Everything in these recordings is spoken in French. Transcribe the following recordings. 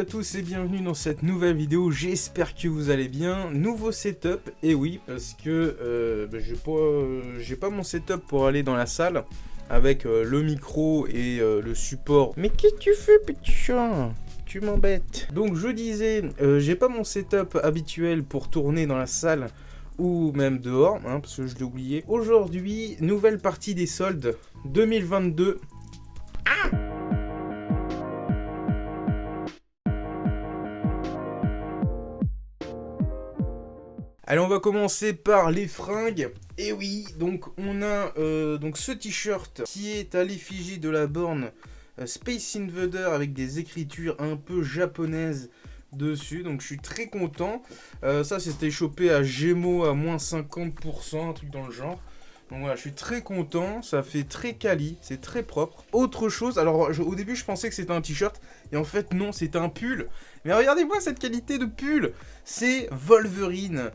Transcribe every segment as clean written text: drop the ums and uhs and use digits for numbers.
À tous et bienvenue dans cette nouvelle vidéo, j'espère que vous allez bien. Nouveau setup, et oui, parce que j'ai pas mon setup pour aller dans la salle avec le micro et le support. Mais qu'est-ce que tu fais, petit chat? Tu m'embêtes. Donc je disais, j'ai pas mon setup habituel pour tourner dans la salle ou même dehors, hein, parce que je l'ai oublié. Aujourd'hui, nouvelle partie des soldes 2022. Allez, on va commencer par les fringues. Et oui, donc on a donc ce t-shirt qui est à l'effigie de la borne Space Invader avec des écritures un peu japonaises dessus. Donc je suis très content. Ça c'était chopé à Gémeaux à moins 50%, un truc dans le genre. Donc voilà, je suis très content, ça fait très quali, c'est très propre. Autre chose, alors au début je pensais que c'était un t-shirt, et en fait non, c'est un pull. Mais regardez-moi cette qualité de pull, c'est Wolverine,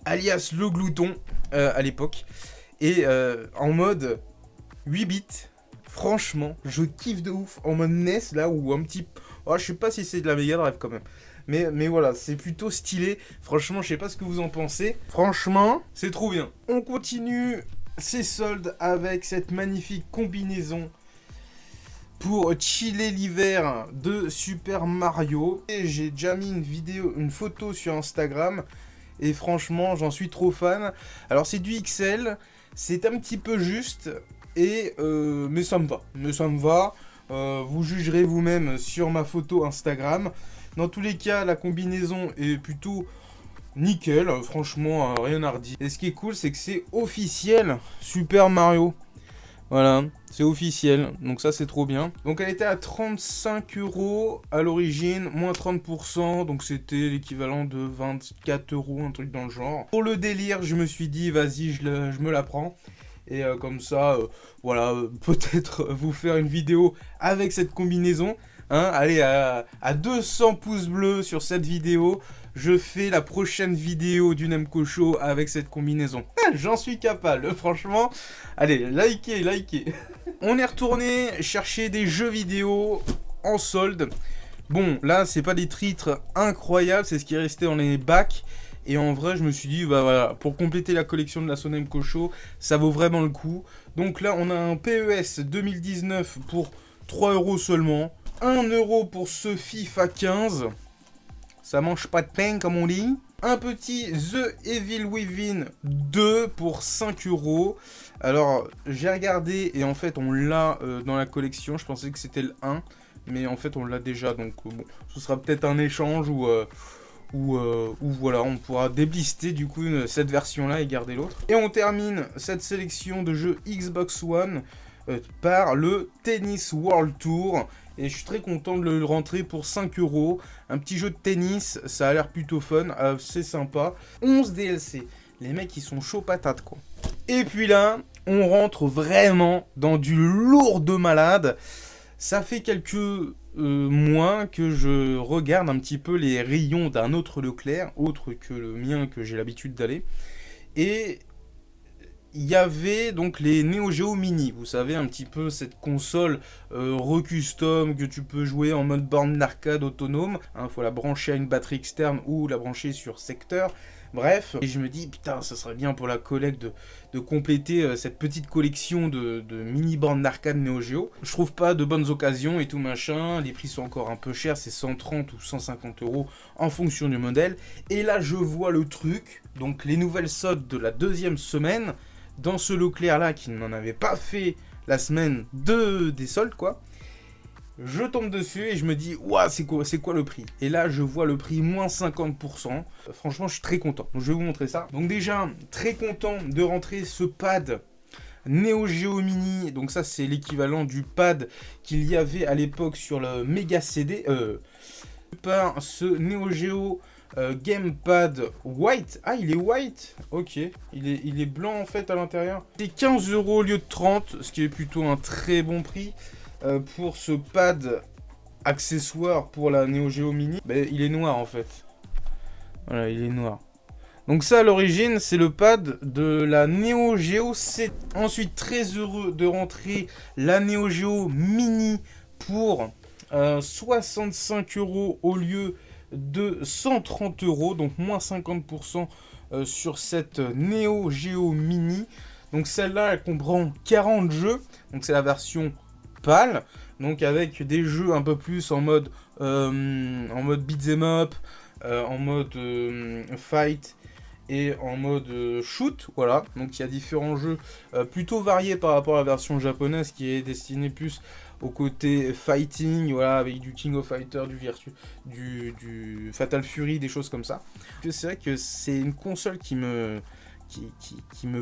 alias le glouton à l'époque, et en mode 8 bits. Franchement, je kiffe de ouf, en mode NES là, ou un petit... Oh, je sais pas si c'est de la Mega Drive quand même. Mais voilà, c'est plutôt stylé. Franchement, je sais pas ce que vous en pensez. Franchement, c'est trop bien. On continue ces soldes avec cette magnifique combinaison pour chiller l'hiver de Super Mario. Et j'ai déjà mis une photo sur Instagram. Et franchement, j'en suis trop fan. Alors c'est du XL, c'est un petit peu juste. Mais ça me va. Vous jugerez vous-même sur ma photo Instagram. Dans tous les cas, la combinaison est plutôt nickel, franchement, rien à redire. Et ce qui est cool, c'est que c'est officiel Super Mario. Voilà, c'est officiel, donc ça c'est trop bien. Donc elle était à 35 € à l'origine, moins 30%, donc c'était l'équivalent de 24 €, un truc dans le genre. Pour le délire, je me suis dit, vas-y, je me la prends. Et comme ça, voilà, peut-être vous faire une vidéo avec cette combinaison. Hein, allez, à 200 pouces bleus sur cette vidéo, je fais la prochaine vidéo du Nemco Show avec cette combinaison. J'en suis capable, franchement. Allez, likez. On est retourné chercher des jeux vidéo en solde. Bon, là, c'est pas des titres incroyables, c'est ce qui est resté dans les bacs. Et en vrai, je me suis dit, bah voilà, pour compléter la collection de la Nemco Show, ça vaut vraiment le coup. Donc là, on a un PES 2019 pour 3 € seulement. 1 € pour ce FIFA 15. Ça mange pas de pain comme on dit. Un petit The Evil Within 2 pour 5 €. Alors j'ai regardé et en fait on l'a dans la collection. Je pensais que c'était le 1. Mais en fait on l'a déjà. Donc bon, ce sera peut-être un échange ou voilà, on pourra déblister du coup cette version là et garder l'autre. Et on termine cette sélection de jeux Xbox One par le Tennis World Tour. Et je suis très content de le rentrer pour 5 €. Un petit jeu de tennis, ça a l'air plutôt fun, c'est sympa. 11 DLC. Les mecs, ils sont chauds patates, quoi. Et puis là, on rentre vraiment dans du lourd de malade. Ça fait quelques mois que je regarde un petit peu les rayons d'un autre Leclerc, autre que le mien que j'ai l'habitude d'aller. Et il y avait donc les Neo Geo Mini, vous savez, un petit peu cette console recustom que tu peux jouer en mode borne d'arcade autonome. Il faut la brancher à une batterie externe ou la brancher sur secteur. Bref, et je me dis, putain, ça serait bien pour la collecte de compléter cette petite collection de mini bornes d'arcade Neo Geo. Je trouve pas de bonnes occasions et tout machin, les prix sont encore un peu chers, c'est 130 ou 150 € en fonction du modèle. Et là, je vois le truc, donc les nouvelles soldes de la deuxième semaine, dans ce Leclerc là qui n'en avait pas fait la semaine des soldes quoi, je tombe dessus et je me dis ouah, c'est quoi le prix? Et là je vois le prix moins 50%. Franchement je suis très content, donc je vais vous montrer ça. Donc déjà très content de rentrer ce pad Neo Geo Mini. Donc ça c'est l'équivalent du pad qu'il y avait à l'époque sur le Mega CD par ce Neo Geo Gamepad white. Ah, il est white. Ok, il est blanc en fait à l'intérieur. C'est 15 € au lieu de 30, ce qui est plutôt un très bon prix pour ce pad accessoire pour la Neo Geo Mini. Ben, il est noir en fait. Voilà, il est noir. Donc ça à l'origine c'est le pad de la Neo Geo C. Ensuite très heureux de rentrer la Neo Geo Mini pour 65 € au lieu de 130 €, donc moins 50% sur cette Neo Geo Mini. Donc celle-là, elle comprend 40 jeux, donc c'est la version PAL, donc avec des jeux un peu plus en mode beat'em up, en mode fight et en mode shoot, voilà. Donc il y a différents jeux plutôt variés par rapport à la version japonaise qui est destinée plus au côté fighting, voilà, avec du King of Fighters, du Fatal Fury, des choses comme ça. C'est vrai que c'est une console qui me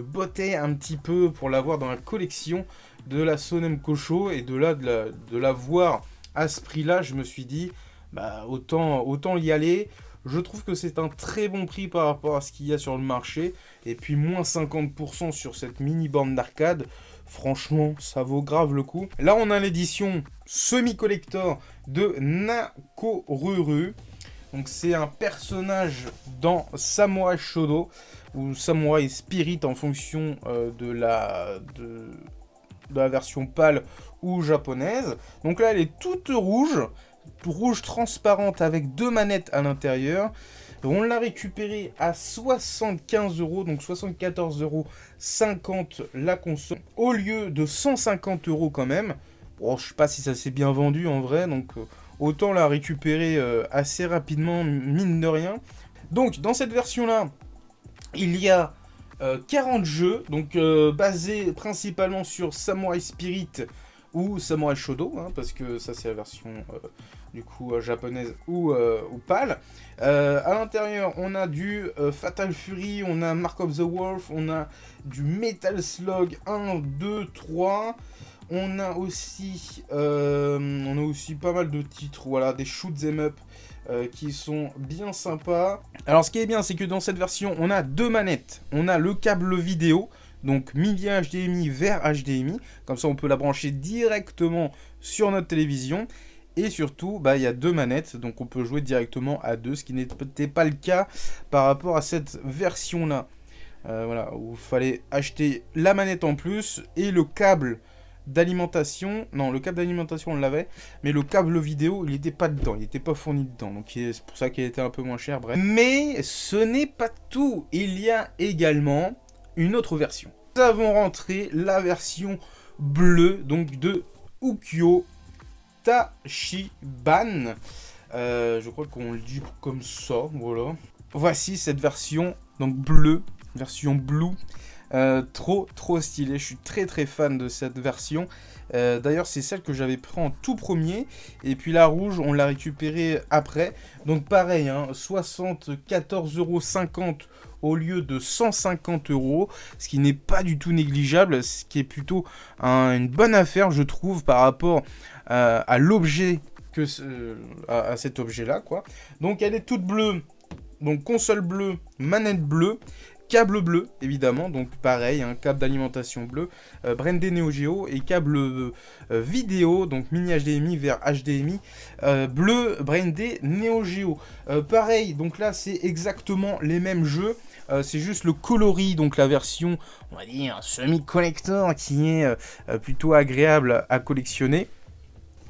bottait un petit peu pour l'avoir dans la collection de la Sonem Kocho, et de la voir à ce prix-là, je me suis dit, bah autant y aller. Je trouve que c'est un très bon prix par rapport à ce qu'il y a sur le marché. Et puis moins 50% sur cette mini borne d'arcade. Franchement, ça vaut grave le coup. Là, on a l'édition semi-collector de Nakoruru. Donc c'est un personnage dans Samurai Shodown ou Samurai Spirit en fonction de la version PAL ou japonaise. Donc là, elle est toute rouge transparente avec 2 manettes à l'intérieur. On l'a récupéré à 75 €, donc 74,50 € la console, au lieu de 150 € quand même. Bon, je sais pas si ça s'est bien vendu en vrai, donc autant la récupérer assez rapidement, mine de rien. Donc dans cette version-là, il y a 40 jeux, donc basés principalement sur Samurai Spirit ou Samurai Shodown, hein, parce que ça c'est la version du coup japonaise ou PAL. À l'intérieur, on a du Fatal Fury, on a Mark of the Wolf, on a du Metal Slug 1, 2, 3. On a aussi pas mal de titres, voilà, des shoot'em up qui sont bien sympas. Alors ce qui est bien, c'est que dans cette version, on a 2 manettes. On a le câble vidéo, donc midi HDMI vers HDMI, comme ça on peut la brancher directement sur notre télévision. Et surtout, il y a 2 manettes, donc on peut jouer directement à 2, ce qui n'était pas le cas par rapport à cette version-là. Voilà, où il fallait acheter la manette en plus et le câble d'alimentation. Non, le câble d'alimentation on l'avait, mais le câble vidéo il n'était pas dedans, il n'était pas fourni dedans, donc c'est pour ça qu'il était un peu moins cher, bref. Mais ce n'est pas tout, il y a également une autre version. Nous avons rentré la version bleue, donc de Ukyo Tachiban. Je crois qu'on le dit comme ça, voilà. Voici cette version, donc bleue, version blue. Trop stylé, je suis très fan de cette version. D'ailleurs c'est celle que j'avais pris en tout premier, et puis la rouge on l'a récupérée après. Donc pareil, hein, 74,50 € au lieu de 150 €, ce qui n'est pas du tout négligeable, ce qui est plutôt une bonne affaire je trouve par rapport à l'objet, à cet objet là quoi. Donc elle est toute bleue, donc console bleue, manette bleue, câble bleu évidemment, donc pareil, un câble d'alimentation bleu, brandé Neo Geo, et câble vidéo, donc mini HDMI vers HDMI, bleu brandé Neo Geo. Pareil, donc là c'est exactement les mêmes jeux, c'est juste le coloris, donc la version, on va dire, semi-collector qui est plutôt agréable à collectionner.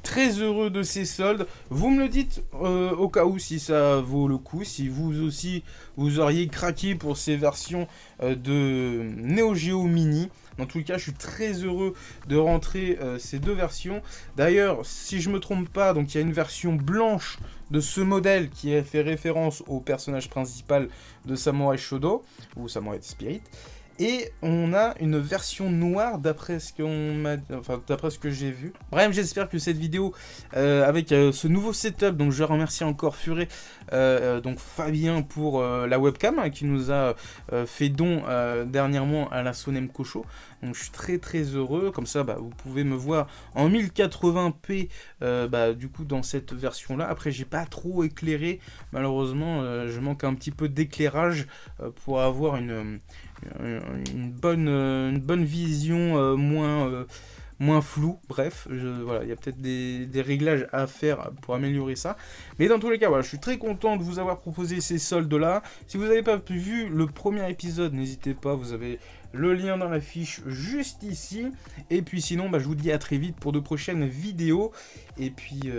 Très heureux de ces soldes. Vous me le dites au cas où si ça vaut le coup, si vous aussi vous auriez craqué pour ces versions de Neo Geo Mini. Dans tous les cas, je suis très heureux de rentrer ces 2 versions. D'ailleurs, si je me trompe pas, donc il y a une version blanche de ce modèle qui a fait référence au personnage principal de Samurai Shodown ou Samurai Spirit. Et on a une version noire d'après ce que j'ai vu. Bref, j'espère que cette vidéo avec ce nouveau setup, donc je remercie encore Furet, donc Fabien pour la webcam hein, qui nous a fait don dernièrement à la Sonem Kocho. Donc je suis très heureux, comme ça vous pouvez me voir en 1080p du coup dans cette version là. Après j'ai pas trop éclairé, malheureusement je manque un petit peu d'éclairage pour avoir une bonne vision moins floue. Bref, voilà, il y a peut-être des réglages à faire pour améliorer ça. Mais dans tous les cas, voilà, je suis très content de vous avoir proposé ces soldes là. Si vous n'avez pas vu le premier épisode, n'hésitez pas, vous avez le lien dans la fiche juste ici. Et puis sinon, je vous dis à très vite pour de prochaines vidéos. Et puis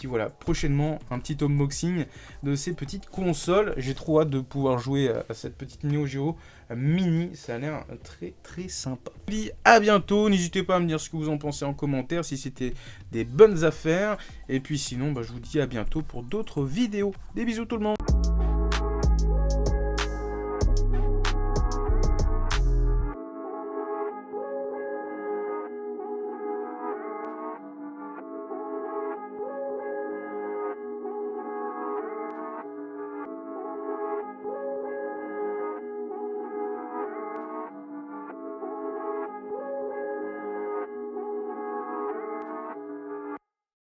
voilà, prochainement, un petit unboxing de ces petites consoles. J'ai trop hâte de pouvoir jouer à cette petite Neo Geo Mini. Ça a l'air très très sympa. Je vous dis à bientôt. N'hésitez pas à me dire ce que vous en pensez en commentaire, si c'était des bonnes affaires. Et puis sinon, je vous dis à bientôt pour d'autres vidéos. Des bisous tout le monde.